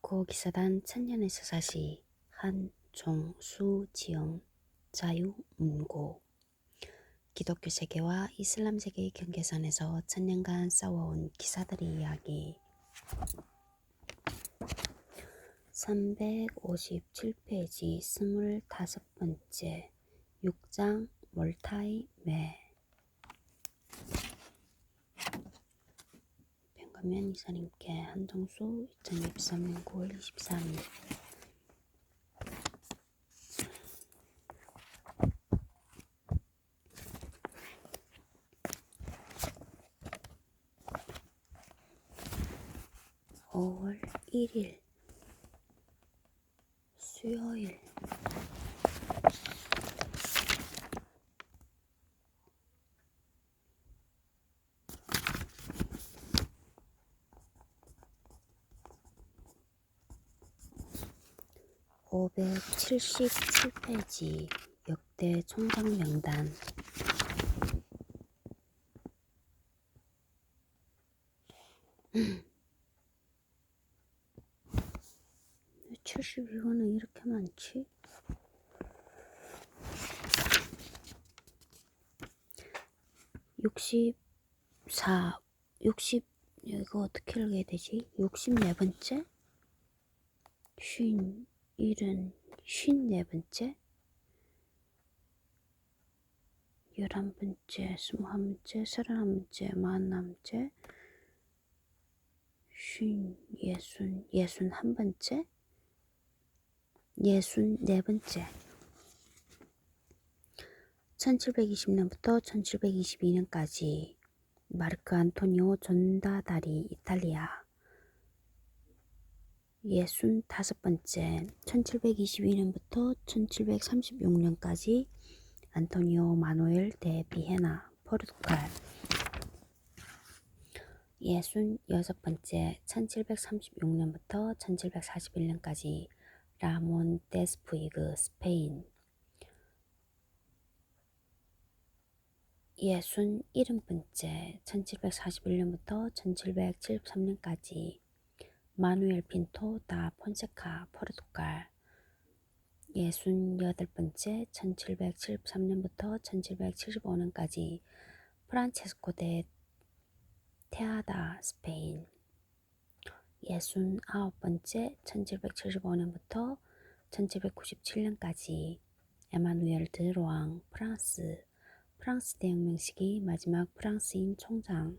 고기사단 천년의 서사시 한종수지음 자유문고 기독교 세계와 이슬람 세계의 경계선에서 천년간 싸워온 기사들의 이야기 357페이지 25번째 6장 몰타의 매 변가면 이사님께 한정수 2023년 9월 23일 5월 1일 수요일 (577페이지) 역대 총장 명단 72권은 이렇게 많지? 64, 60, 이거 어떻게 읽어야 되지? 64번째? 51은 54번째? 11번째, 21번째, 31번째, 41번째, 61번째, 64번째 1720년부터 1722년까지 마르크 안토니오 존다다리 이탈리아 65번째 1722년부터 1736년까지 안토니오 마누엘 데 비헤나 포르투갈 66번째 1736년부터 1741년까지 라몬 데스푸이그 스페인 67번째 1741년부터 1773년까지 마누엘 핀토 다 폰세카 포르투갈 68번째 1773년부터 1775년까지 프란체스코 데 테아다 스페인 69번째 1775년부터 1797년까지 에마누엘 드로앙 프랑스 대혁명 시기 마지막 프랑스인 총장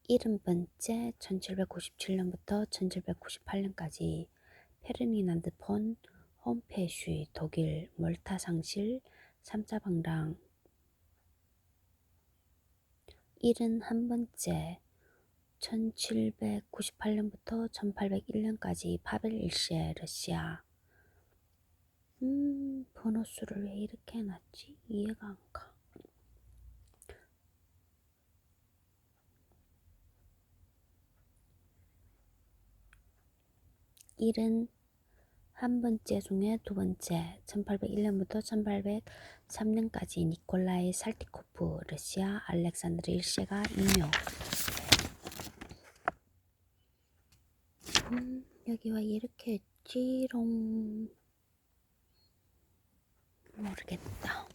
70번째 1797년부터 1798년까지 페르디난드 폰 홈페슈 독일 몰타 상실 3자 방랑 71번째 1798년부터 1801년까지 파벨 1세 러시아 번호수를 왜 이렇게 해놨지? 이해가 안 가. 일은 한 번째 중에 두 번째 1801년부터 1803년까지 니콜라이 살티코프 러시아 알렉산드르 1세가 임요 여기 와 이렇게 했지롱 모르겠다.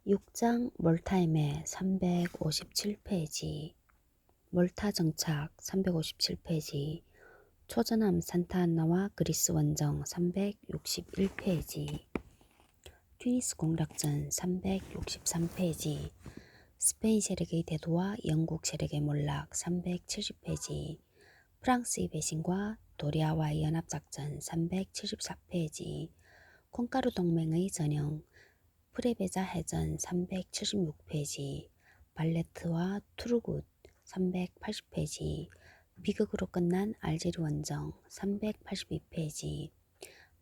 (6장) 몰타의 매 357페이지 몰타 정착 357페이지 초전함 산타안나와 그리스 원정 361페이지 튜니스 공략전 363페이지 스페인 세력의 대도와 영국 세력의 몰락 370페이지 프랑스의 배신과 도리아와의 연합작전 374페이지 콩가루 동맹의 전형 프레베자 해전 376페이지 발레트와 투르굿 380페이지 비극으로 끝난 알제리 원정 382페이지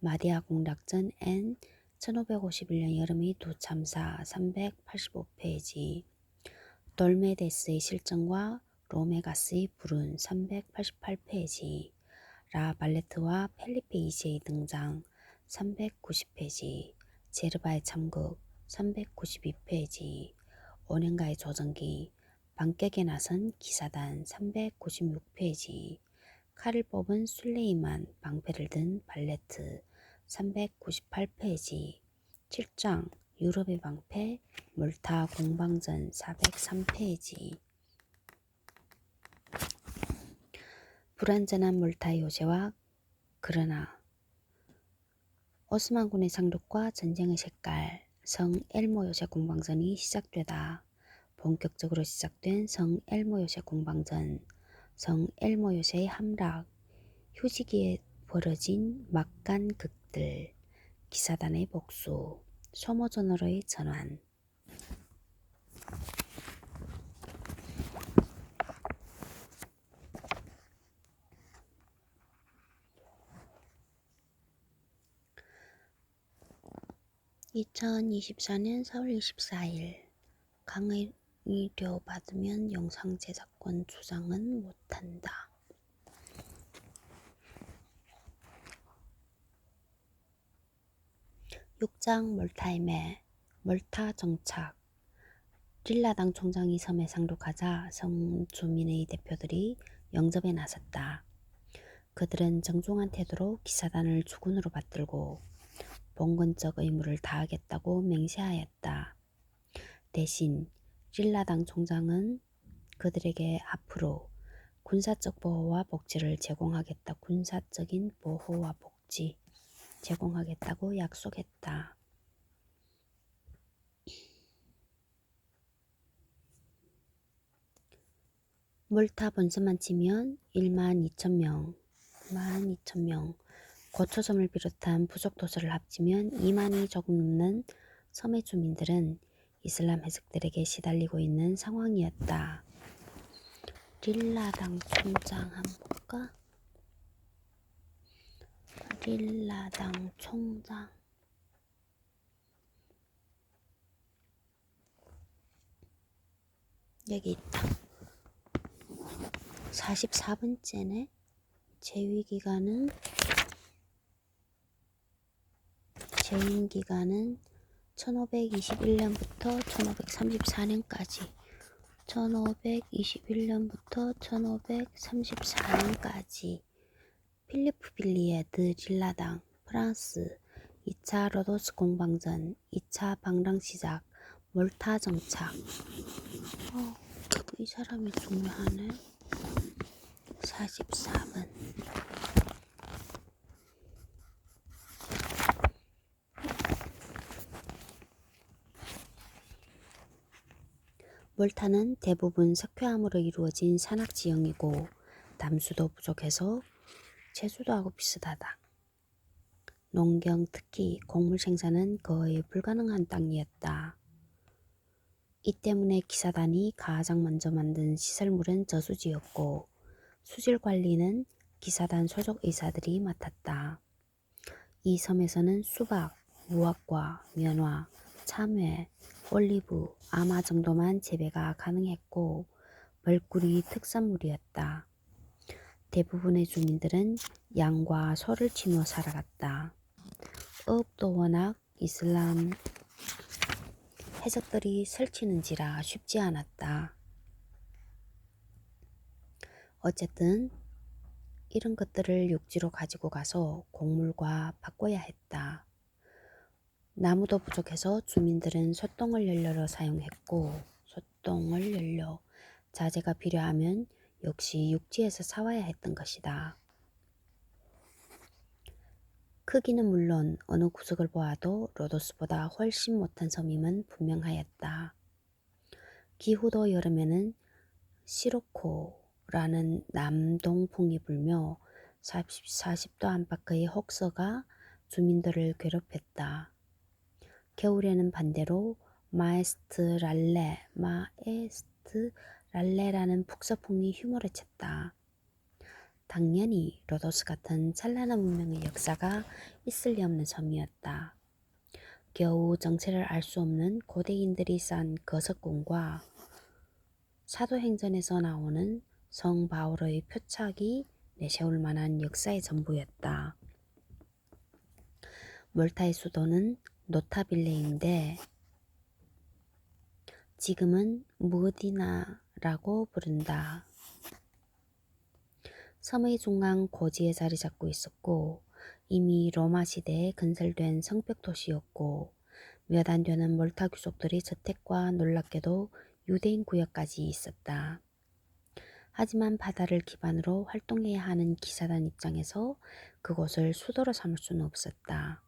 마디아 공략전 N 1551년 여름의 두 참사 385페이지 돌메데스의 실정과 로메가스의 불운 388페이지 라 발레트와 펠리페 2세의 등장 390페이지, 제르바의 참극 392페이지, 5년가의 조정기, 반격에 나선 기사단 396페이지, 칼을 뽑은 술레이만 방패를 든 발레트 398페이지, 7장 유럽의 방패 몰타 공방전 403페이지, 불완전한 몰타 요새와 그러나 오스만군의 상륙과 전쟁의 색깔, 성 엘모 요새 공방전이 시작되다. 본격적으로 시작된 성 엘모 요새 공방전, 성 엘모 요새의 함락, 휴지기에 벌어진 막간 극들, 기사단의 복수, 소모전으로의 전환. (2024년 4월 24일) 강의료 받으면 영상 제작권 주장은 못한다. 6장 몰타의 매, 몰타 정착. 릴라당 총장이 섬에 상륙하자 섬 주민의 대표들이 영접에 나섰다. 그들은 정중한 태도로 기사단을 주군으로 받들고 봉건적 의무를 다하겠다고 맹세하였다. 대신 릴라당 총장은 그들에게 앞으로 군사적 보호와 복지를 제공하겠다. 군사적인 보호와 복지 제공하겠다고 약속했다. 몰타 본선만 치면 12,000명, 고초섬을 비롯한 부족 도시를 합치면 2만이 조금 넘는 섬의 주민들은 이슬람 해적들에게 시달리고 있는 상황이었다. 릴라당 총장 한번 볼까? 릴라당 총장 여기 있다. 44번째네. 재임기간은 1521년부터 1534년까지 1521년부터 1534년까지 필리프 빌리에드 릴라당 프랑스 2차 로도스 공방전 2차 방랑 시작 몰타 정착. 이 사람이 중요하네. 44번. 몰타는 대부분 석회암으로 이루어진 산악지형이고 담수도 부족해서 제주도하고 비슷하다. 농경, 특히 곡물 생산은 거의 불가능한 땅이었다. 이 때문에 기사단이 가장 먼저 만든 시설물은 저수지였고 수질 관리는 기사단 소속 의사들이 맡았다. 이 섬에서는 수박, 무화과, 면화, 참외, 올리브, 아마 정도만 재배가 가능했고 벌꿀이 특산물이었다. 대부분의 주민들은 양과 소를 치며 살아갔다. 어업도 워낙 이슬람 해적들이 설치는지라 쉽지 않았다. 어쨌든 이런 것들을 육지로 가지고 가서 곡물과 바꿔야 했다. 나무도 부족해서 주민들은 소똥을 연료로 사용했고 소똥을 연료, 자재가 필요하면 역시 육지에서 사와야 했던 것이다. 크기는 물론 어느 구석을 보아도 로도스보다 훨씬 못한 섬임은 분명하였다. 기후도 여름에는 시로코라는 남동풍이 불며 40도 안팎의 혹서가 주민들을 괴롭혔다. 겨울에는 반대로 마에스트랄레라는 북서풍이 휘몰아쳤다. 당연히 로도스 같은 찬란한 문명의 역사가 있을 리 없는 섬이었다. 겨우 정체를 알 수 없는 고대인들이 쌓은 거석궁과 사도행전에서 나오는 성 바오로의 표착이 내세울 만한 역사의 전부였다. 몰타의 수도는 노타빌레인데 지금은 무디나라고 부른다. 섬의 중앙 고지에 자리 잡고 있었고 이미 로마 시대에 건설된 성벽 도시였고 몇 안 되는 몰타 귀족들의 저택과 놀랍게도 유대인 구역까지 있었다. 하지만 바다를 기반으로 활동해야 하는 기사단 입장에서 그곳을 수도로 삼을 수는 없었다.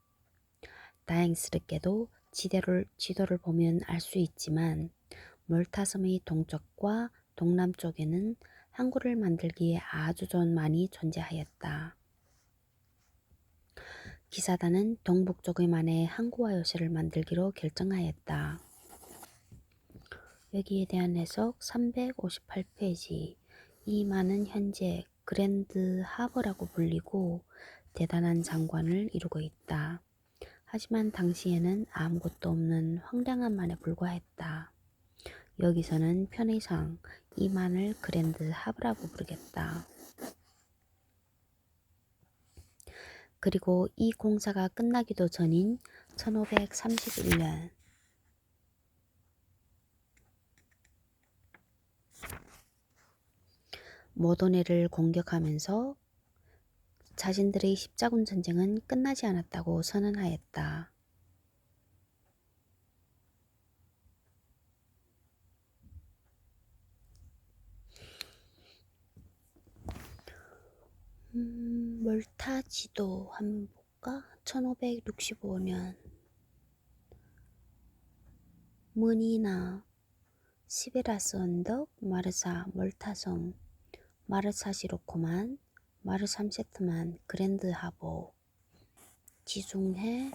다행스럽게도 지도를 보면 알 수 있지만 몰타 섬의 동쪽과 동남쪽에는 항구를 만들기에 아주 좋은 만이 존재하였다. 기사단은 동북쪽에만의 항구와 요새를 만들기로 결정하였다. 여기에 대한 해석 358페이지. 이 만은 현재 그랜드 하버라고 불리고 대단한 장관을 이루고 있다. 하지만 당시에는 아무것도 없는 황량한 만에 불과했다. 여기서는 편의상 이 만을 그랜드 하버라고 부르겠다. 그리고 이 공사가 끝나기도 전인 1531년 모도네를 공격하면서 자신들의 십자군 전쟁은 끝나지 않았다고 선언하였다. 몰타 지도 한번 볼까? 1565년 문이나 시베라스 언덕, 마르사, 몰타섬, 마르사시로코만, 마르삼세트만, 그랜드 하버, 지중해,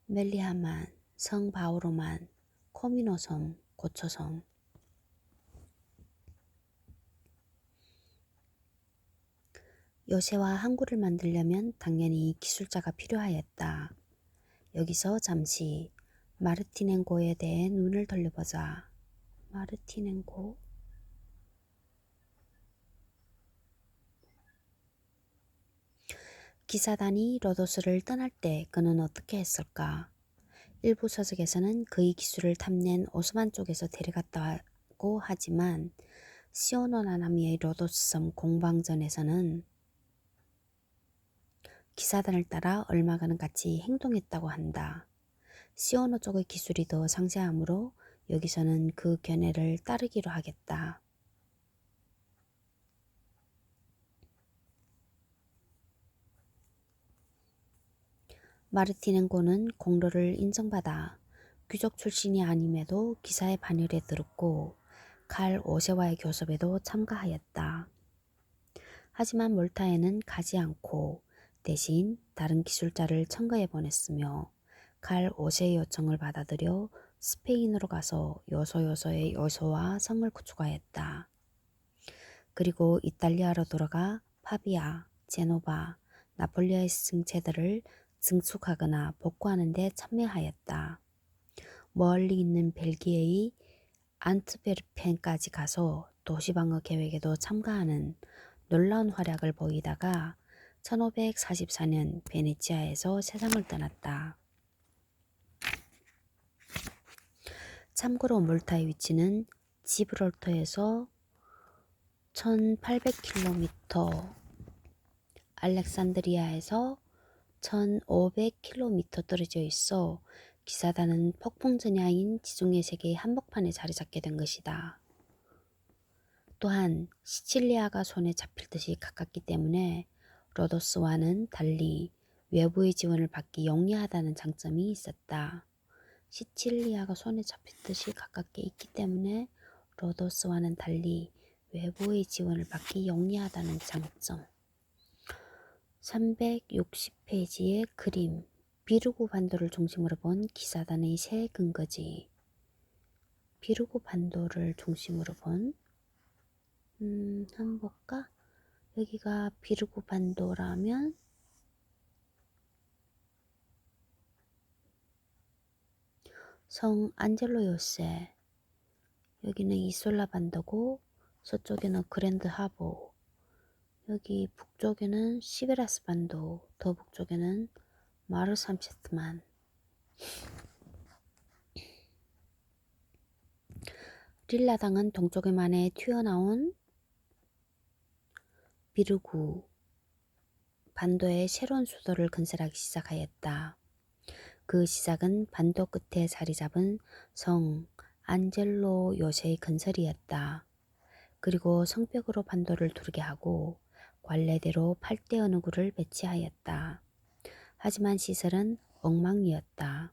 멜리하만, 성 바오로만, 코미노섬, 고초섬. 요새와 항구를 만들려면 당연히 기술자가 필요하였다. 여기서 잠시 마르티넨고에 대해 눈을 돌려보자. 마르티넨고. 기사단이 로도스를 떠날 때 그는 어떻게 했을까? 일부 서적에서는 그의 기술을 탐낸 오스만 쪽에서 데려갔다고 하지만 시오노 나나미의 로도스 섬 공방전에서는 기사단을 따라 얼마간은 같이 행동했다고 한다. 시오노 쪽의 기술이 더 상세하므로 여기서는 그 견해를 따르기로 하겠다. 마르티넨고는 공로를 인정받아 귀족 출신이 아님에도 기사의 반열에 들었고 칼 오세와의 교섭에도 참가하였다. 하지만 몰타에는 가지 않고 대신 다른 기술자를 첨가해 보냈으며 칼 오세의 요청을 받아들여 스페인으로 가서 요소요소의 요소와 성을 구축하였다. 그리고 이탈리아로 돌아가 파비아, 제노바, 나폴리의 승체들을 증축하거나 복구하는 데 참여하였다. 멀리 있는 벨기에의 안트베르펜까지 가서 도시방어 계획에도 참가하는 놀라운 활약을 보이다가 1544년 베네치아에서 세상을 떠났다. 참고로 몰타의 위치는 지브롤터에서 1800km, 알렉산드리아에서 1500km 떨어져 있어 기사단은 폭풍전야인 지중해 세계의 한복판에 자리 잡게 된 것이다. 또한 시칠리아가 손에 잡힐 듯이 가깝기 때문에 로도스와는 달리 외부의 지원을 받기 용이하다는 장점이 있었다. 시칠리아가 손에 잡힐 듯이 가깝게 있기 때문에 로도스와는 달리 외부의 지원을 받기 용이하다는 장점. 360페이지의 그림. 비르구 반도를 중심으로 본 기사단의 새 근거지. 비르구 반도를 중심으로 본 한번 볼까? 여기가 비르구 반도라면 성 안젤로 요새, 여기는 이솔라 반도고 서쪽에는 그랜드 하버, 여기 북쪽에는 시베라스 반도, 더 북쪽에는 마르삼체트만. 릴라당은 동쪽에만에 튀어나온 비르구 반도의 새로운 수도를 건설하기 시작하였다. 그 시작은 반도 끝에 자리 잡은 성 안젤로 요새의 건설이었다. 그리고 성벽으로 반도를 두르게 하고 관례대로 8대 어느 구를 배치하였다. 하지만 시설은 엉망이었다.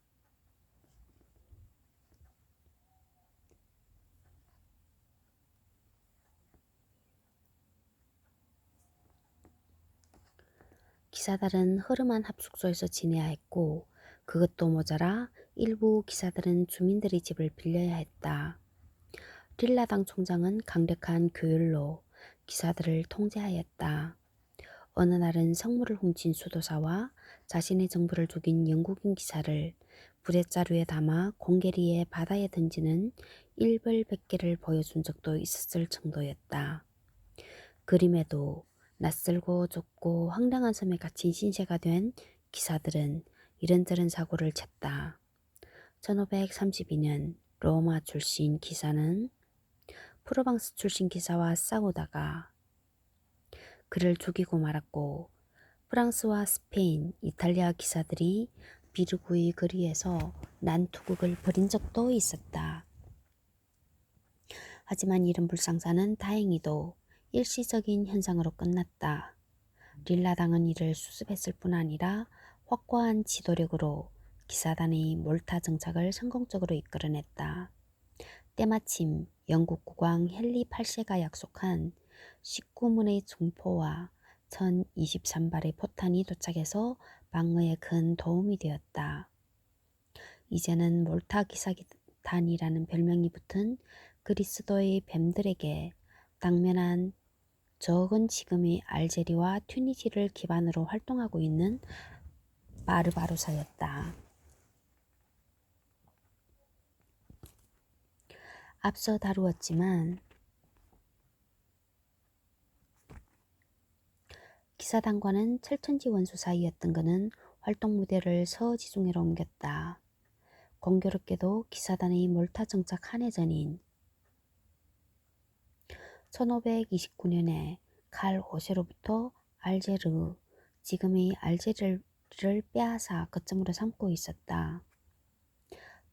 기사들은 허름한 합숙소에서 지내야 했고 그것도 모자라 일부 기사들은 주민들의 집을 빌려야 했다. 릴라당 총장은 강력한 규율로 기사들을 통제하였다. 어느 날은 성물을 훔친 수도사와 자신의 정부를 죽인 영국인 기사를 부돛자루에 담아 공개리에 바다에 던지는 일벌백계를 보여준 적도 있었을 정도였다. 그림에도 낯설고 좁고 황량한 섬에 갇힌 신세가 된 기사들은 이런저런 사고를 쳤다. 1532년 로마 출신 기사는 프로방스 출신 기사와 싸우다가 그를 죽이고 말았고 프랑스와 스페인, 이탈리아 기사들이 비르구의 거리에서 난투극을 벌인 적도 있었다. 하지만 이런 불상사는 다행히도 일시적인 현상으로 끝났다. 릴라당은 이를 수습했을 뿐 아니라 확고한 지도력으로 기사단의 몰타 정착을 성공적으로 이끌어냈다. 때마침 영국 국왕 헨리 8세가 약속한 19문의 중포와 1023발의 포탄이 도착해서 방어에 큰 도움이 되었다. 이제는 몰타 기사단이라는 별명이 붙은 그리스도의 뱀들에게 당면한 적은 지금의 알제리와 튀니지를 기반으로 활동하고 있는 바르바로사였다. 앞서 다루었지만 기사단과는 철천지 원수 사이였던 그는 활동 무대를 서지중해로 옮겼다. 공교롭게도 기사단의 몰타 정착 한 해 전인 1529년에 칼 5세로부터 알제르, 지금의 알제리를 빼앗아 거점으로 삼고 있었다.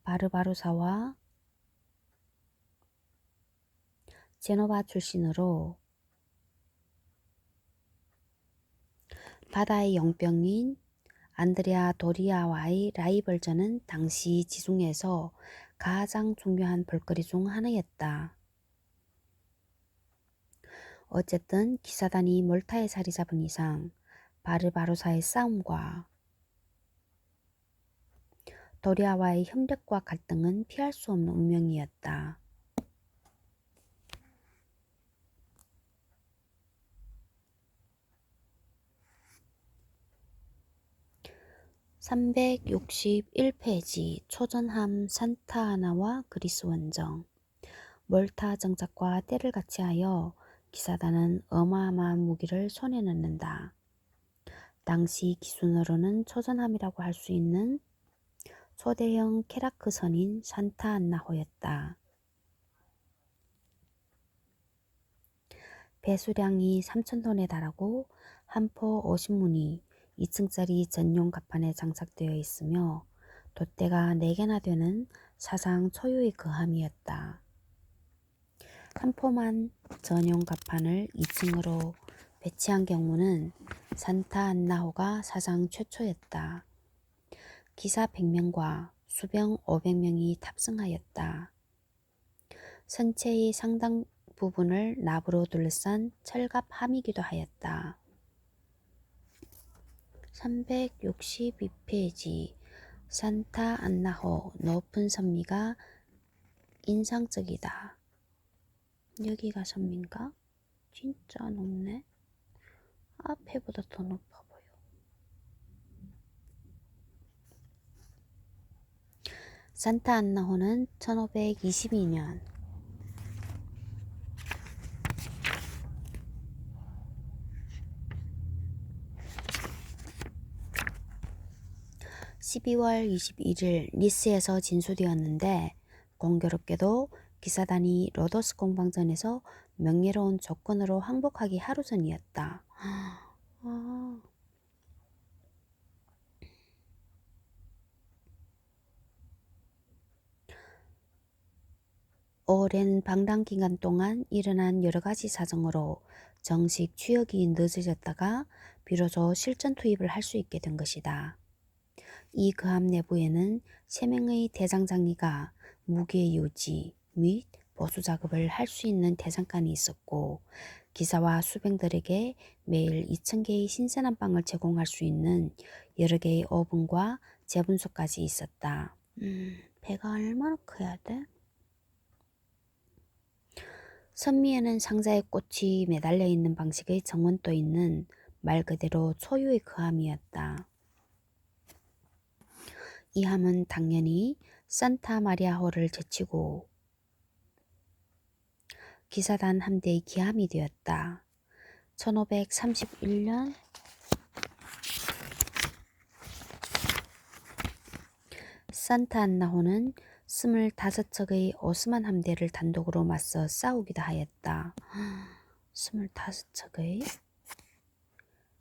바르바로사와 제노바 출신으로 바다의 용병인 안드레아 도리아와의 라이벌전은 당시 지중해에서 가장 중요한 볼거리 중 하나였다. 어쨌든 기사단이 몰타에 자리 잡은 이상 바르바로사의 싸움과 도리아와의 협력과 갈등은 피할 수 없는 운명이었다. 361페이지 초전함 산타하나와 그리스 원정. 몰타 정착과 때를 같이하여 기사단은 어마어마한 무기를 손에 넣는다. 당시 기준으로는 초전함이라고 할 수 있는 소대형 케라크선인 산타안나호였다. 배수량이 3,000톤에 달하고 한 포 50문이 2층짜리 전용 갑판에 장착되어 있으며 돛대가 4개나 되는 사상 초유의 거함이었다. 한 포만 전용 갑판을 2층으로 배치한 경우는 산타안나호가 사상 최초였다. 기사 100명과 수병 500명이 탑승하였다. 선체의 상당 부분을 납으로 둘러싼 철갑 함이기도 하였다. 362페이지 산타안나호 높은 선미가 인상적이다. 여기가 선미인가? 진짜 높네. 앞에보다 더 높아 보여. 산타안나호는 1522년 12월 21일 니스에서 진수되었는데 공교롭게도 기사단이 로도스 공방전에서 명예로운 조건으로 항복하기 하루 전이었다. 오랜 방랑 기간 동안 일어난 여러 가지 사정으로 정식 취역이 늦어졌다가 비로소 실전 투입을 할 수 있게 된 것이다. 이 거함 내부에는 3명의 대장장이가 무기의 유지 및 보수 작업을 할 수 있는 대장간이 있었고 기사와 수병들에게 매일 2,000개의 신선한 빵을 제공할 수 있는 여러 개의 오븐과 재분소까지 있었다. 배가 얼마나 커야 돼? 선미에는 상자에 꽃이 매달려 있는 방식의 정원도 있는 말 그대로 초유의 거함이었다. 이 함은 당연히 산타 마리아호를 제치고 기사단 함대의 기함이 되었다. 1531년 산타 안나호는 25척의 오스만 함대를 단독으로 맞서 싸우기도 하였다. 25척의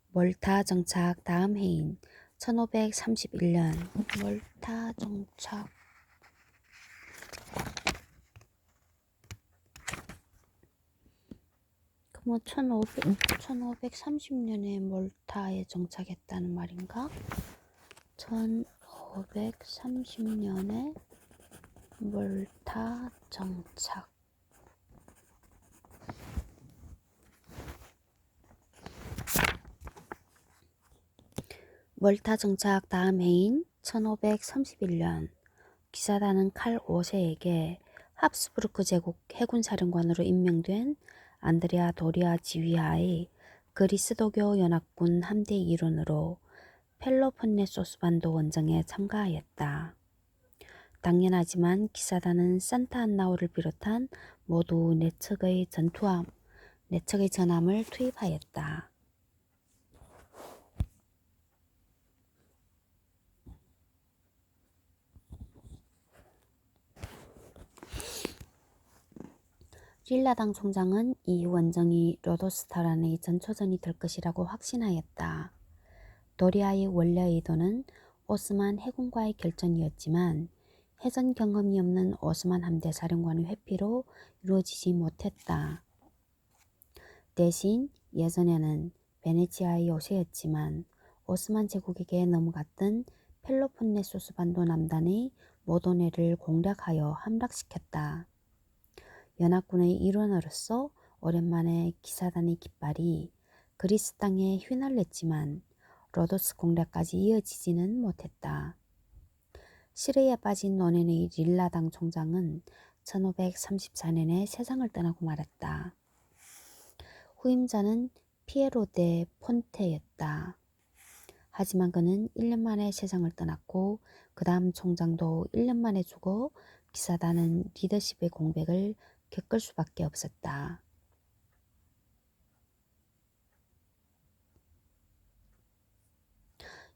몰타 정착 다음 해인 1531년 몰타 정착 뭐 1530년에 몰타에 정착했다는 말인가? 1530년에 몰타 정착. 몰타 정착 다음 해인 1531년 기사단은 칼 5세에게 합스부르크 제국 해군사령관으로 임명된 안드레아 도리아 지휘하의 그리스도교 연합군 함대 일원으로 펠로폰네소스 반도 원정에 참가하였다. 당연하지만 기사단은 산타 안나호를 비롯한 모두 4척의 전함을 투입하였다. 릴라당 총장은 이 원정이 로도스타란의 전초전이 될 것이라고 확신하였다. 도리아의 원래 의도는 오스만 해군과의 결전이었지만 해전 경험이 없는 오스만 함대 사령관의 회피로 이루어지지 못했다. 대신 예전에는 베네치아의 요새였지만 오스만 제국에게 넘어갔던 펠로폰네소스 반도 남단의 모도네를 공략하여 함락시켰다. 연합군의 일원으로서 오랜만에 기사단의 깃발이 그리스 땅에 휘날렸지만 로도스 공략까지 이어지지는 못했다. 시리에 빠진 노넨의 릴라당 총장은 1534년에 세상을 떠나고 말았다. 후임자는 피에로 데 폰테였다. 하지만 그는 1년 만에 세상을 떠났고 그 다음 총장도 1년 만에 죽어 기사단은 리더십의 공백을 겪을 수밖에 없었다.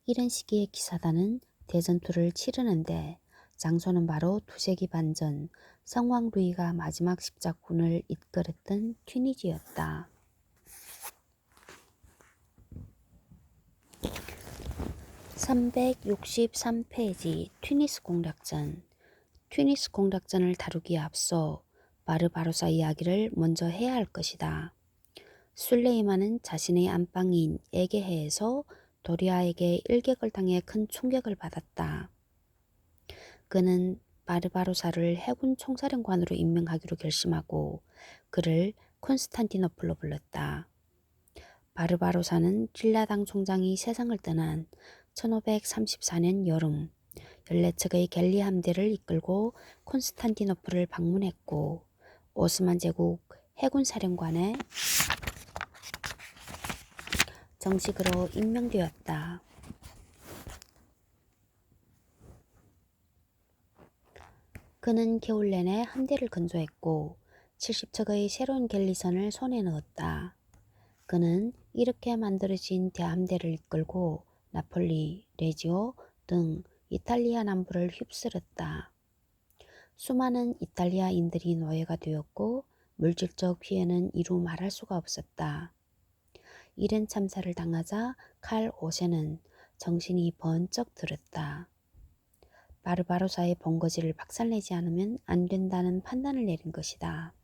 이런 시기에 기사단은 대전투를 치르는데 장소는 바로 두세기 반 전 성왕 루이가 마지막 십자군을 이끌었던 튀니지였다. 363페이지 튀니스 공략전. 튀니스 공략전을 다루기에 앞서 바르바로사 이야기를 먼저 해야 할 것이다. 술레이만은 자신의 안방인 에게해에서 도리아에게 일격을 당해 큰 충격을 받았다. 그는 바르바로사를 해군 총사령관으로 임명하기로 결심하고 그를 콘스탄티노플로 불렀다. 바르바로사는 릴라당 총장이 세상을 떠난 1534년 여름 14척의 갤리 함대를 이끌고 콘스탄티노플을 방문했고 오스만 제국 해군 사령관에 정식으로 임명되었다. 그는 겨울 내내 함대를 건조했고 70척의 새로운 갤리선을 손에 넣었다. 그는 이렇게 만들어진 대함대를 이끌고 나폴리, 레지오 등 이탈리아 남부를 휩쓸었다. 수많은 이탈리아인들이 노예가 되었고 물질적 피해는 이루 말할 수가 없었다. 이른 참사를 당하자 칼 5세는 정신이 번쩍 들었다. 바르바로사의 본거지를 박살내지 않으면 안 된다는 판단을 내린 것이다.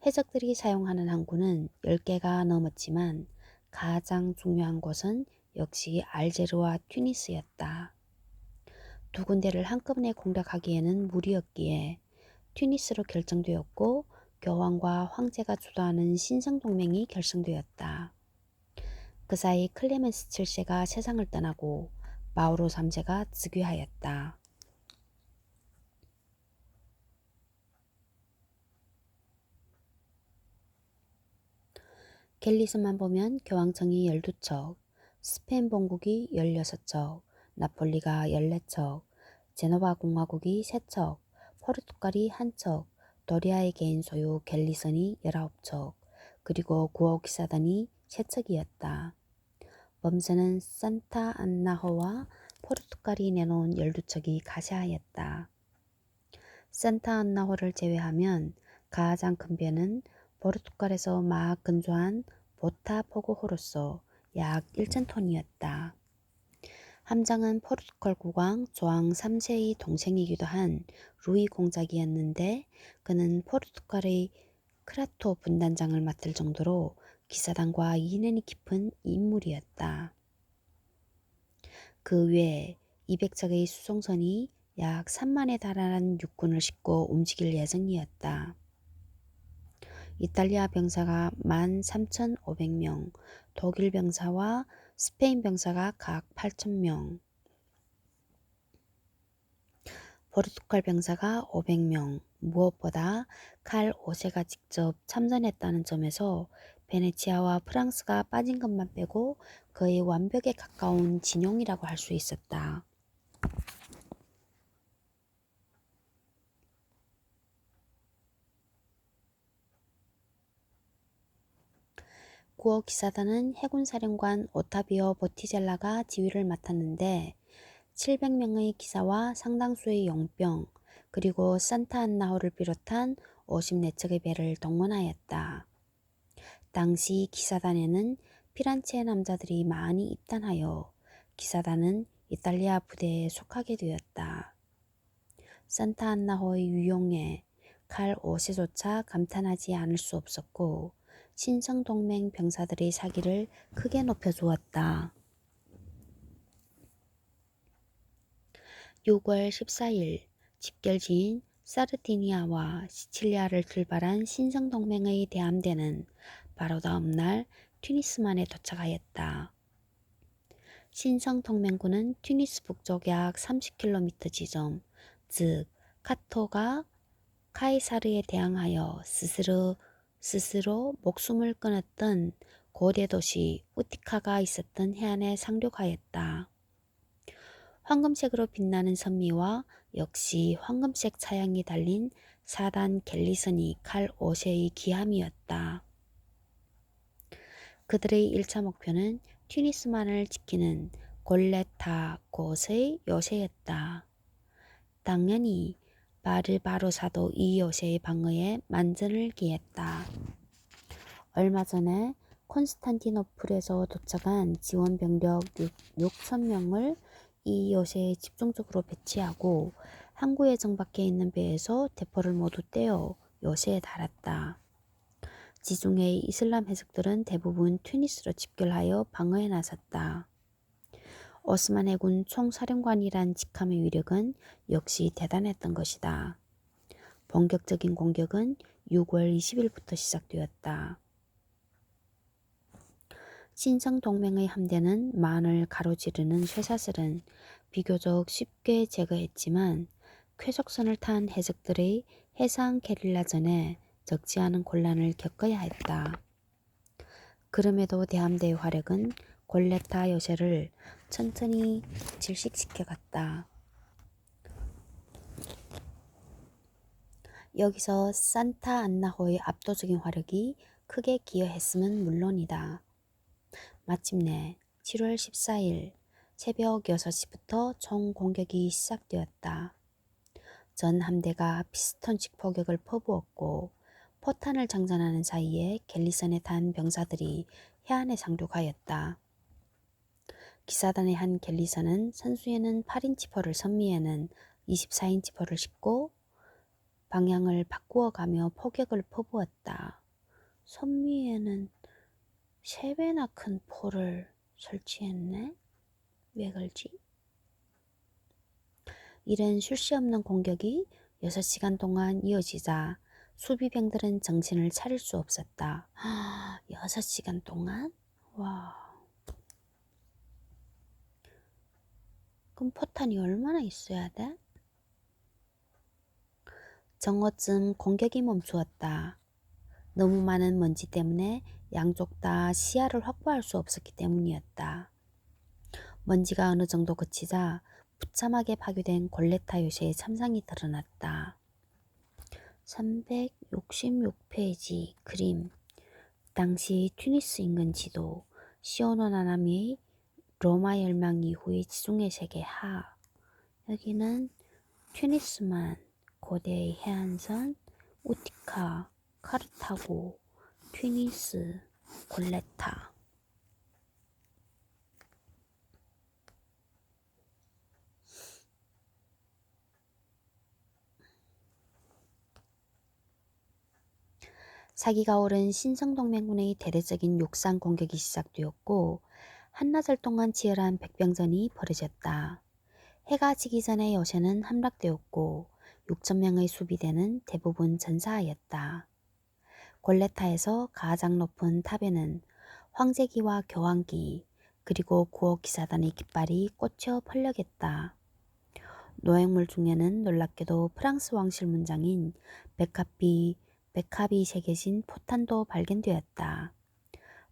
해적들이 사용하는 항구는 10개가 넘었지만 가장 중요한 곳은 역시 알제르와 튜니스였다. 두 군데를 한꺼번에 공략하기에는 무리였기에 튜니스로 결정되었고 교황과 황제가 주도하는 신성동맹이 결성되었다. 그 사이 클레멘스 7세가 세상을 떠나고 마우로 3세가 즉위하였다. 갤리스만 보면 교황청이 12척, 스페인 본국이 16척, 나폴리가 14척, 제노바 공화국이 3척, 포르투갈이 1척, 도리아의 개인 소유 갤리선이 19척, 그리고 구호 기사단이 3척이었다. 범세는 산타 안나호와 포르투갈이 내놓은 12척이 가세하였다. 산타 안나호를 제외하면 가장 큰 배는 포르투갈에서 막 근조한 보타포고호로서 약 1,000톤이었다. 함장은 포르투갈 국왕 조앙 3세의 동생이기도 한 루이 공작이었는데 그는 포르투갈의 크라토 분단장을 맡을 정도로 기사단과 인연이 깊은 인물이었다. 그 외에 200척의 수송선이 약 3만에 달하는 육군을 싣고 움직일 예정이었다. 이탈리아 병사가 13,500명, 독일 병사와 스페인 병사가 각 8,000명, 포르투갈 병사가 500명, 무엇보다 칼 5세가 직접 참전했다는 점에서 베네치아와 프랑스가 빠진 것만 빼고 거의 완벽에 가까운 진용이라고 할 수 있었다. 구호 기사단은 해군사령관 오타비오 보티젤라가 지휘를 맡았는데 700명의 기사와 상당수의 용병 그리고 산타안나호를 비롯한 54척의 배를 동원하였다. 당시 기사단에는 피란체 남자들이 많이 입단하여 기사단은 이탈리아 부대에 속하게 되었다. 산타안나호의 유용에 칼 5세조차 감탄하지 않을 수 없었고 신성동맹 병사들의 사기를 크게 높여주었다. 6월 14일 집결지인 사르디니아와 시칠리아를 출발한 신성동맹의 대함대는 바로 다음 날 튜니스만에 도착하였다. 신성동맹군은 튜니스 북쪽 약 30km 지점, 즉 카토가 카이사르에 대항하여 스스로 목숨을 끊었던 고대 도시 우티카가 있었던 해안에 상륙하였다. 황금색으로 빛나는 선미와 역시 황금색 차양이 달린 4단 갤리선이 칼 5세의 기함이었다. 그들의 1차 목표는 튜니스만을 지키는 골레타 곳의 요새였다. 당연히 바르바로사도 이 요새의 방어에 만전을 기했다. 얼마 전에 콘스탄티노플에서 도착한 지원 병력 6,000명을 이 요새에 집중적으로 배치하고 항구에 정박해 있는 배에서 대포를 모두 떼어 요새에 달았다. 지중해의 이슬람 해적들은 대부분 튜니스로 집결하여 방어에 나섰다. 오스만 해군 총사령관이란 직함의 위력은 역시 대단했던 것이다. 본격적인 공격은 6월 20일부터 시작되었다. 신성동맹의 함대는 만을 가로지르는 쇠사슬은 비교적 쉽게 제거했지만 쾌속선을 탄 해적들의 해상 게릴라전에 적지 않은 곤란을 겪어야 했다. 그럼에도 대함대의 화력은 골레타 요새를 천천히 질식시켜갔다. 여기서 산타 안나호의 압도적인 화력이 크게 기여했음은 물론이다. 마침내 7월 14일 새벽 6시부터 총 공격이 시작되었다. 전 함대가 피스톤식 포격을 퍼부었고 포탄을 장전하는 사이에 갤리선에 탄 병사들이 해안에 상륙하였다. 기사단의 한 갤리선은 선수에는 8인치포를 선미에는 24인치포를 싣고 방향을 바꾸어 가며 포격을 퍼부었다. 선미에는 3배나 큰 포를 설치했네? 왜 그러지? 이런 쉴 새 없는 공격이 6시간 동안 이어지자 수비병들은 정신을 차릴 수 없었다. 6시간 동안? 와. 그럼 포탄이 얼마나 있어야 돼? 정오쯤 공격이 멈추었다. 너무 많은 먼지 때문에 양쪽 다 시야를 확보할 수 없었기 때문이었다. 먼지가 어느 정도 그치자 부참하게 파괴된 골레타 요새의 참상이 드러났다. 366페이지 그림. 당시 튜니스 인근 지도. 시오노 나나미의 로마 멸망 이후의 지중해 세계 하. 여기는 튜니스만, 고대의 해안선, 우티카, 카르타고, 튜니스, 골레타. 사기가 오른 신성동맹군의 대대적인 육상 공격이 시작되었고 한나절 동안 치열한 백병전이 벌어졌다. 해가 지기 전에 여세는 함락되었고 6,000명의 수비대는 대부분 전사하였다. 골레타에서 가장 높은 탑에는 황제기와 교황기 그리고 구호기사단의 깃발이 꽂혀 펄럭였다. 노획물 중에는 놀랍게도 프랑스 왕실 문장인 백합이 새겨진 포탄도 발견되었다.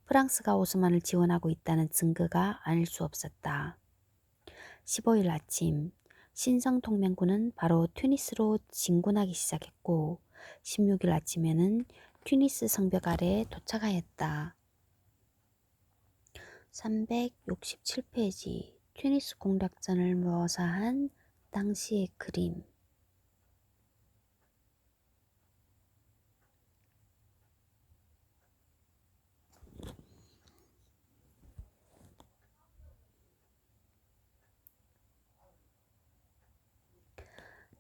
프랑스가 오스만을 지원하고 있다는 증거가 아닐 수 없었다. 15일 아침 신성동맹군은 바로 튜니스로 진군하기 시작했고 16일 아침에는 튜니스 성벽 아래에 도착하였다. 367페이지 튜니스 공략전을 묘사한 당시의 그림.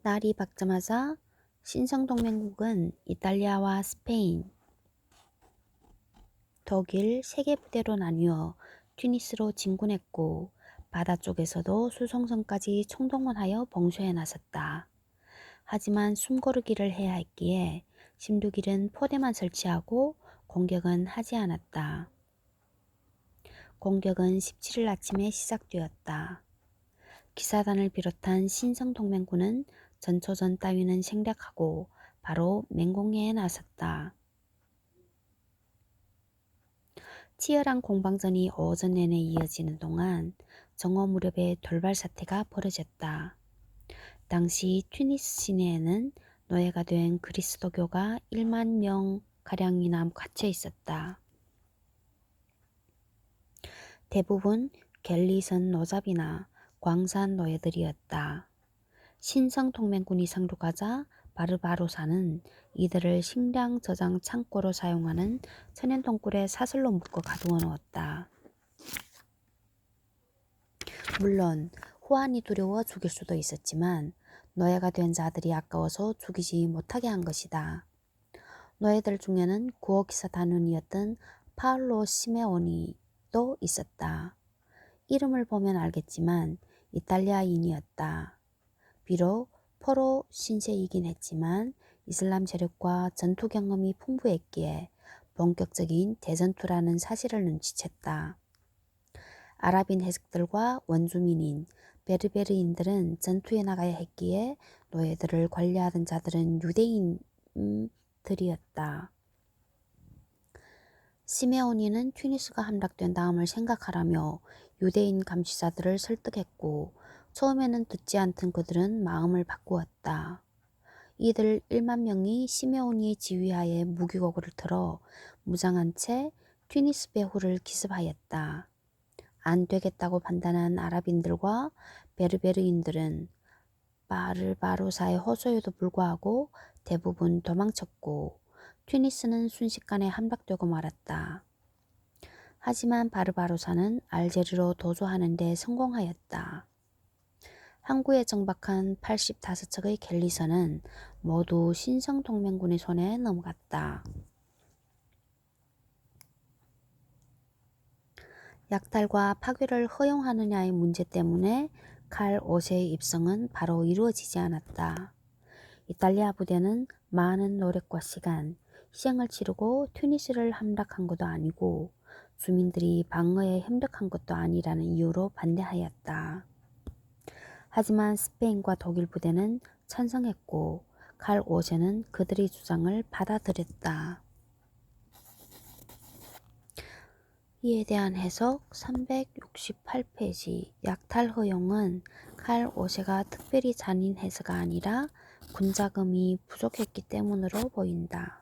날이 밝자마자 신성동맹국은 이탈리아와 스페인, 독일 세 개 부대로 나뉘어 튜니스로 진군했고 바다 쪽에서도 수송선까지 총동원하여 봉쇄에 나섰다. 하지만 숨고르기를 해야 했기에 16일은 포대만 설치하고 공격은 하지 않았다. 공격은 17일 아침에 시작되었다. 기사단을 비롯한 신성동맹군은 전초전 따위는 생략하고 바로 맹공해에 나섰다. 치열한 공방전이 오전 내내 이어지는 동안 정오 무렵에 돌발 사태가 벌어졌다. 당시 튜니스 시내에는 노예가 된 그리스도교가 1만 명가량이나 갇혀 있었다. 대부분 갤리선 노잡이나 광산 노예들이었다. 신성동맹군이 상륙하자 바르바로사는 이들을 식량 저장 창고로 사용하는 천연동굴에 사슬로 묶어 가두어 놓았다. 물론 후환이 두려워 죽일 수도 있었지만 노예가 된 자들이 아까워서 죽이지 못하게 한 것이다. 노예들 중에는 구호기사 단원이었던 파울로 시메오니도 있었다. 이름을 보면 알겠지만 이탈리아인이었다. 비록 포로 신세이긴 했지만 이슬람 세력과 전투 경험이 풍부했기에 본격적인 대전투라는 사실을 눈치챘다. 아랍인 해적들과 원주민인 베르베르인들은 전투에 나가야 했기에 노예들을 관리하던 자들은 유대인들이었다. 시메오니는 튜니스가 함락된 다음을 생각하라며 유대인 감시자들을 설득했고 처음에는 듣지 않던 그들은 마음을 바꾸었다. 이들 1만 명이 시메오니의 지휘하에 무기고구를 틀어 무장한 채 튜니스 배후를 기습하였다. 안 되겠다고 판단한 아랍인들과 베르베르인들은 바르바로사의 호소에도 불구하고 대부분 도망쳤고 튀니스는 순식간에 함락되고 말았다. 하지만 바르바로사는 알제리로 도주하는 데 성공하였다. 항구에 정박한 85척의 갤리선은 모두 신성동맹군의 손에 넘어갔다. 약탈과 파괴를 허용하느냐의 문제 때문에 칼 5세의 입성은 바로 이루어지지 않았다. 이탈리아 부대는 많은 노력과 시간, 희생을 치르고 튜니스를 함락한 것도 아니고 주민들이 방어에 협력한 것도 아니라는 이유로 반대하였다. 하지만 스페인과 독일 부대는 찬성했고 칼 5세는 그들의 주장을 받아들였다. 이에 대한 해석 368페이지 약탈 허용은 칼 5세가 특별히 잔인해서가 아니라 군자금이 부족했기 때문으로 보인다.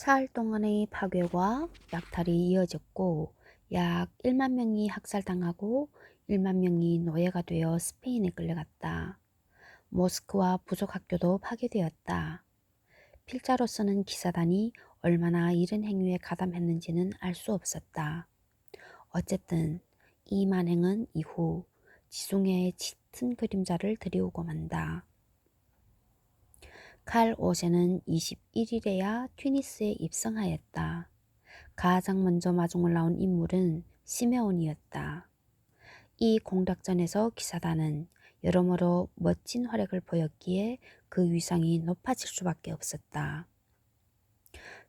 사흘 동안의 파괴와 약탈이 이어졌고 약 1만 명이 학살당하고 1만 명이 노예가 되어 스페인에 끌려갔다. 모스크와 부족학교도 파괴되었다. 필자로서는 기사단이 얼마나 이른 행위에 가담했는지는 알 수 없었다. 어쨌든 이 만행은 이후 지중해의 짙은 그림자를 들이오고 만다. 칼 5세는 21일에야 튀니스에 입성하였다. 가장 먼저 마중을 나온 인물은 시메온이었다. 이 공작전에서 기사단은 여러모로 멋진 활약을 보였기에 그 위상이 높아질 수밖에 없었다.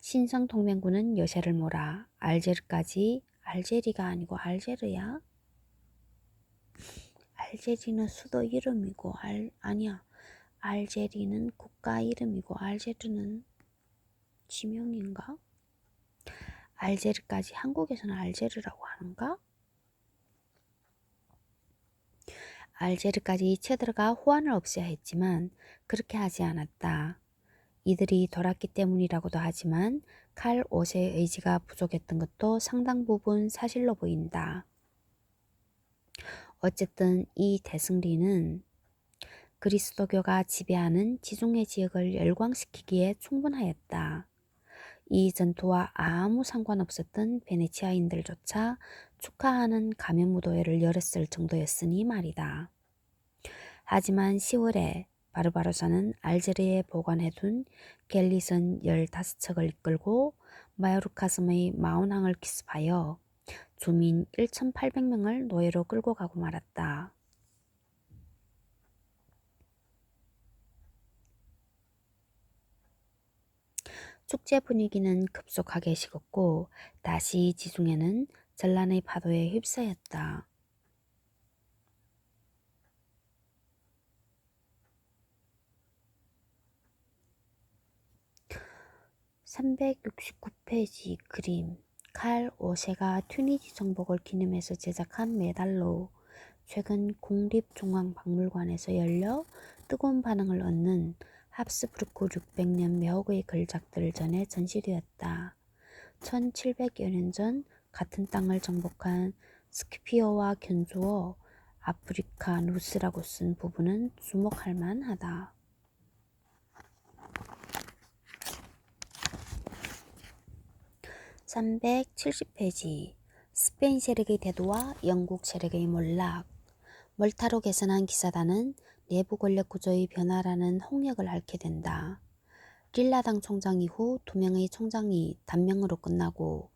신성동맹군은 여세를 몰아 알제르까지 알제리가 아니고 알제르야? 알제리는 수도 이름이고 아니야. 알제리는 국가 이름이고 알제르는 지명인가? 알제르까지 한국에서는 알제르라고 하는가? 알제르까지 쳐들어가 호환을 없애야 했지만 그렇게 하지 않았다. 이들이 돌았기 때문이라고도 하지만 칼 5세의 의지가 부족했던 것도 상당 부분 사실로 보인다. 어쨌든 이 대승리는 그리스도교가 지배하는 지중해 지역을 열광시키기에 충분하였다. 이 전투와 아무 상관없었던 베네치아인들조차 축하하는 가면무도회를 열었을 정도였으니 말이다. 하지만 10월에 바르바로사는 알제리에 보관해둔 갤리선 15척을 이끌고 마요르카 섬의 마운항을 기습하여 주민 1,800명을 노예로 끌고 가고 말았다. 축제 분위기는 급속하게 식었고 다시 지중해는 전란의 파도에 휩싸였다. 369페이지 그림 칼 5세가 튀니지 정복을 기념해서 제작한 메달로 최근 국립중앙박물관에서 열려 뜨거운 반응을 얻는 합스부르크 600년 매혹의 걸작들 전에 전시되었다. 1700여 년 전 같은 땅을 정복한 스키피어와 견주어 아프리카 누스라고 쓴 부분은 주목할 만하다. 370페이지 스페인 세력의 대도와 영국 세력의 몰락 멀타로 개선한 기사단은 내부 권력 구조의 변화라는 홍역을 앓게 된다. 릴라당 총장 이후 2명의 총장이 단명으로 끝나고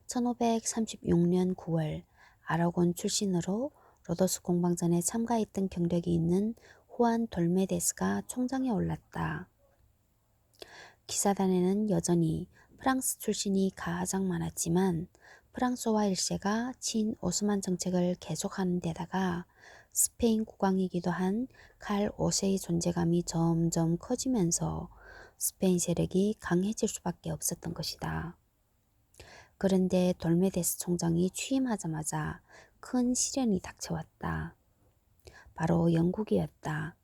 1536년 9월 아라곤 출신으로 로도스 공방전에 참가했던 경력이 있는 후안 돌메데스가 총장에 올랐다. 기사단에는 여전히 프랑스 출신이 가장 많았지만 프랑스와 일세가 친오스만 정책을 계속하는 데다가 스페인 국왕이기도 한 칼 5세의 존재감이 점점 커지면서 스페인 세력이 강해질 수밖에 없었던 것이다. 그런데 돌메데스 총장이 취임하자마자 큰 시련이 닥쳐왔다. 바로 영국이었다.